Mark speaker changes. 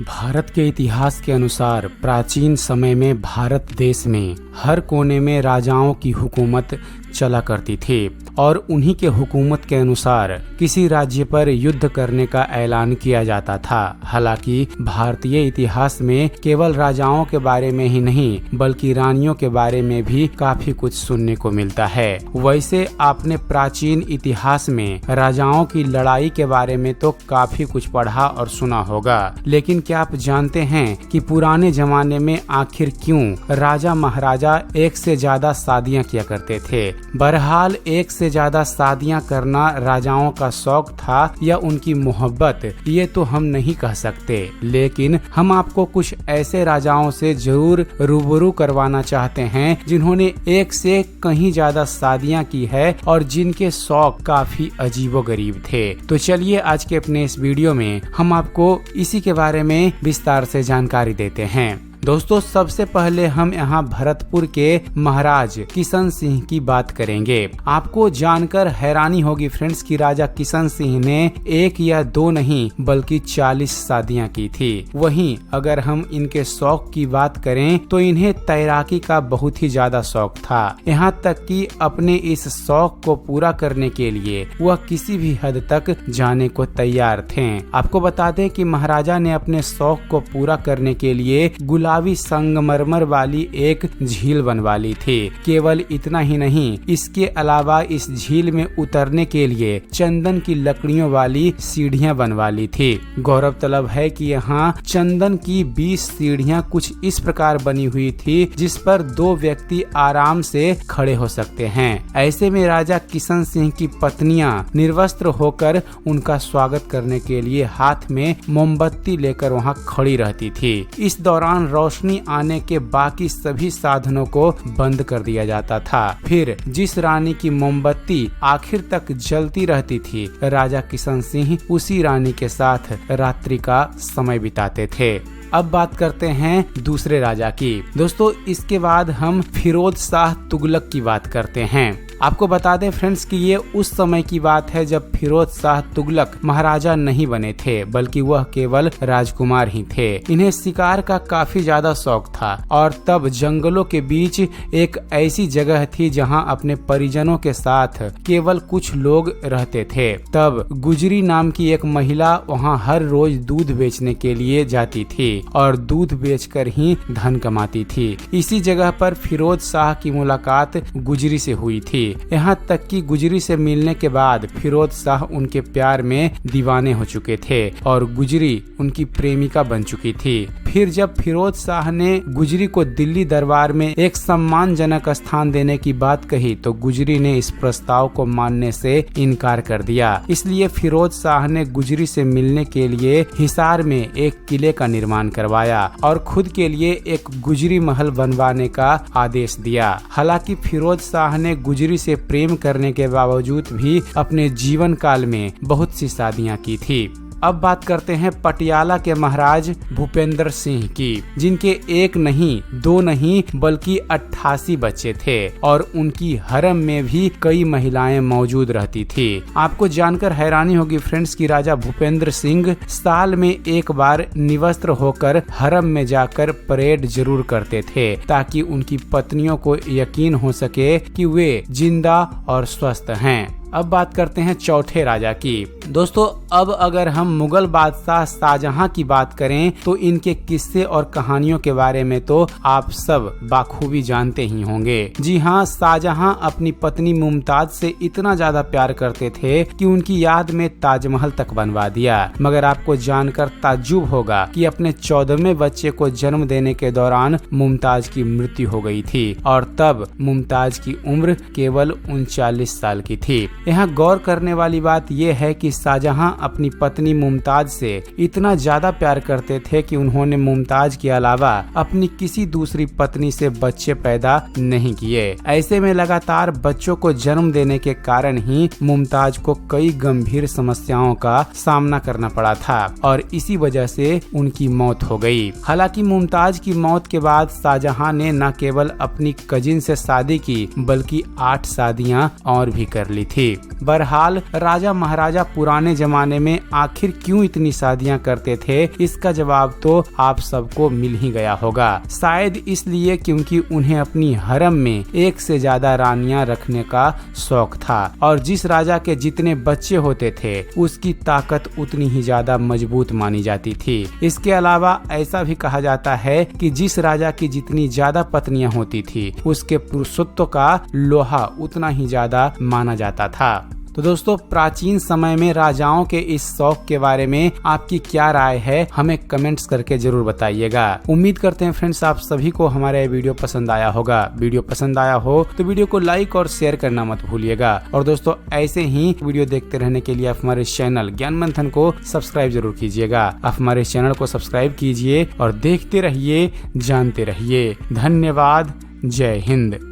Speaker 1: भारत के इतिहास के अनुसार प्राचीन समय में भारत देश में हर कोने में राजाओं की हुकूमत चला करती थी और उन्हीं के हुकूमत के अनुसार किसी राज्य पर युद्ध करने का ऐलान किया जाता था। हालांकि भारतीय इतिहास में केवल राजाओं के बारे में ही नहीं बल्कि रानियों के बारे में भी काफी कुछ सुनने को मिलता है। वैसे आपने प्राचीन इतिहास में राजाओं की लड़ाई के बारे में तो काफी कुछ पढ़ा और सुना होगा, लेकिन क्या आप जानते हैं कि पुराने जमाने में आखिर क्यों राजा महाराजा एक से ज्यादा शादियां किया करते थे? बहरहाल एक से ज्यादा शादियां करना राजाओं का शौक था या उनकी मोहब्बत, ये तो हम नहीं कह सकते, लेकिन हम आपको कुछ ऐसे राजाओं से जरूर रूबरू करवाना चाहते हैं जिन्होंने एक से कहीं ज्यादा शादियां की है और जिनके शौक काफी अजीबोगरीब थे। तो चलिए आज के अपने इस वीडियो में हम आपको इसी के बारे में विस्तार से जानकारी देते हैं। दोस्तों, सबसे पहले हम यहाँ भरतपुर के महाराज किशन सिंह की बात करेंगे। आपको जानकर हैरानी होगी फ्रेंड्स कि राजा किशन सिंह ने एक या दो नहीं बल्कि 40 शादियां की थी। वहीं अगर हम इनके शौक की बात करें तो इन्हें तैराकी का बहुत ही ज्यादा शौक था। यहाँ तक कि अपने इस शौक को पूरा करने के लिए वह किसी भी हद तक जाने को तैयार थे। आपको बता दें कि महाराजा ने अपने शौक को पूरा करने के लिए गुलाबी संगमरमर वाली एक झील बनवा ली थी। केवल इतना ही नहीं, इसके अलावा इस झील में उतरने के लिए चंदन की लकड़ियों वाली सीढ़ियां बनवा ली थी। गौरव तलब है कि यहाँ चंदन की 20 सीढ़ियां कुछ इस प्रकार बनी हुई थी जिस पर 2 व्यक्ति आराम से खड़े हो सकते हैं। ऐसे में राजा किशन सिंह की पत्नियां निर्वस्त्र होकर उनका स्वागत करने के लिए हाथ में मोमबत्ती लेकर वहाँ खड़ी रहती थी। इस दौरान रोशनी आने के बाकी सभी साधनों को बंद कर दिया जाता था। फिर जिस रानी की मोमबत्ती आखिर तक जलती रहती थी, राजा किशन सिंह उसी रानी के साथ रात्रि का समय बिताते थे। अब बात करते हैं दूसरे राजा की। दोस्तों, इसके बाद हम फिरोज शाह तुगलक की बात करते हैं। आपको बता दें फ्रेंड्स कि ये उस समय की बात है जब फिरोज शाह तुगलक महाराजा नहीं बने थे बल्कि वह केवल राजकुमार ही थे। इन्हें शिकार का काफी ज्यादा शौक था और तब जंगलों के बीच एक ऐसी जगह थी जहां अपने परिजनों के साथ केवल कुछ लोग रहते थे। तब गुजरी नाम की एक महिला वहां हर रोज दूध बेचने के लिए जाती थी और दूध बेचकर ही धन कमाती थी। इसी जगह पर फिरोज शाह की मुलाकात गुजरी से हुई थी। यहाँ तक कि गुजरी से मिलने के बाद फिरोज शाह उनके प्यार में दीवाने हो चुके थे और गुजरी उनकी प्रेमिका बन चुकी थी। फिर जब फिरोज शाह ने गुजरी को दिल्ली दरबार में एक सम्मानजनक स्थान देने की बात कही तो गुजरी ने इस प्रस्ताव को मानने से इनकार कर दिया। इसलिए फिरोज शाह ने गुजरी से मिलने के लिए हिसार में एक किले का निर्माण करवाया और खुद के लिए एक गुजरी महल बनवाने का आदेश दिया। हालांकि फिरोज शाह ने गुजरी से प्रेम करने के बावजूद भी अपने जीवन काल में बहुत सी शादियां की थी। अब बात करते हैं पटियाला के महाराज भूपेंद्र सिंह की, जिनके एक नहीं दो नहीं बल्कि 88 बच्चे थे और उनकी हरम में भी कई महिलाएं मौजूद रहती थी। आपको जानकर हैरानी होगी फ्रेंड्स कि राजा भूपेंद्र सिंह साल में एक बार निवस्त्र होकर हरम में जाकर परेड जरूर करते थे ताकि उनकी पत्नियों को यकीन हो सके कि वे जिंदा और स्वस्थ हैं। अब बात करते हैं चौथे राजा की। दोस्तों, अब अगर हम मुगल बादशाह शाहजहां की बात करें तो इनके किस्से और कहानियों के बारे में तो आप सब बाखूबी जानते ही होंगे। जी हाँ, शाहजहां अपनी पत्नी मुमताज से इतना ज्यादा प्यार करते थे कि उनकी याद में ताजमहल तक बनवा दिया। मगर आपको जानकर ताज्जुब होगा कि अपने 14वें बच्चे को जन्म देने के दौरान मुमताज की मृत्यु हो गई थी और तब मुमताज की उम्र केवल 39 साल की थी। यहाँ गौर करने वाली बात यह है कि शाहजहां अपनी पत्नी मुमताज से इतना ज्यादा प्यार करते थे कि उन्होंने मुमताज के अलावा अपनी किसी दूसरी पत्नी से बच्चे पैदा नहीं किए। ऐसे में लगातार बच्चों को जन्म देने के कारण ही मुमताज को कई गंभीर समस्याओं का सामना करना पड़ा था और इसी वजह से उनकी मौत हो गई। हालांकि मुमताज की मौत के बाद शाहजहां ने न केवल अपनी कजिन से शादी की बल्कि 8 शादियां और भी कर ली थी। थी। बहरहाल राजा महाराजा पुराने जमाने में आखिर क्यों इतनी शादियां करते थे, इसका जवाब तो आप सबको मिल ही गया होगा। शायद इसलिए क्योंकि उन्हें अपनी हरम में एक से ज्यादा रानियां रखने का शौक था और जिस राजा के जितने बच्चे होते थे उसकी ताकत उतनी ही ज्यादा मजबूत मानी जाती थी। इसके अलावा ऐसा भी कहा जाता है कि जिस राजा की जितनी ज्यादा पत्नियां होती थी उसके पुरुषत्व का लोहा उतना ही ज्यादा माना जाता था। तो दोस्तों, प्राचीन समय में राजाओं के इस शौक के बारे में आपकी क्या राय है, हमें कमेंट्स करके जरूर बताइएगा। उम्मीद करते हैं फ्रेंड्स आप सभी को हमारा ये वीडियो पसंद आया होगा। वीडियो पसंद आया हो तो वीडियो को लाइक और शेयर करना मत भूलिएगा। और दोस्तों, ऐसे ही वीडियो देखते रहने के लिए आप हमारे चैनल ज्ञान मंथन को सब्सक्राइब जरूर कीजिएगा। आप हमारे चैनल को सब्सक्राइब कीजिए और देखते रहिए, जानते रहिए। धन्यवाद। जय हिंद।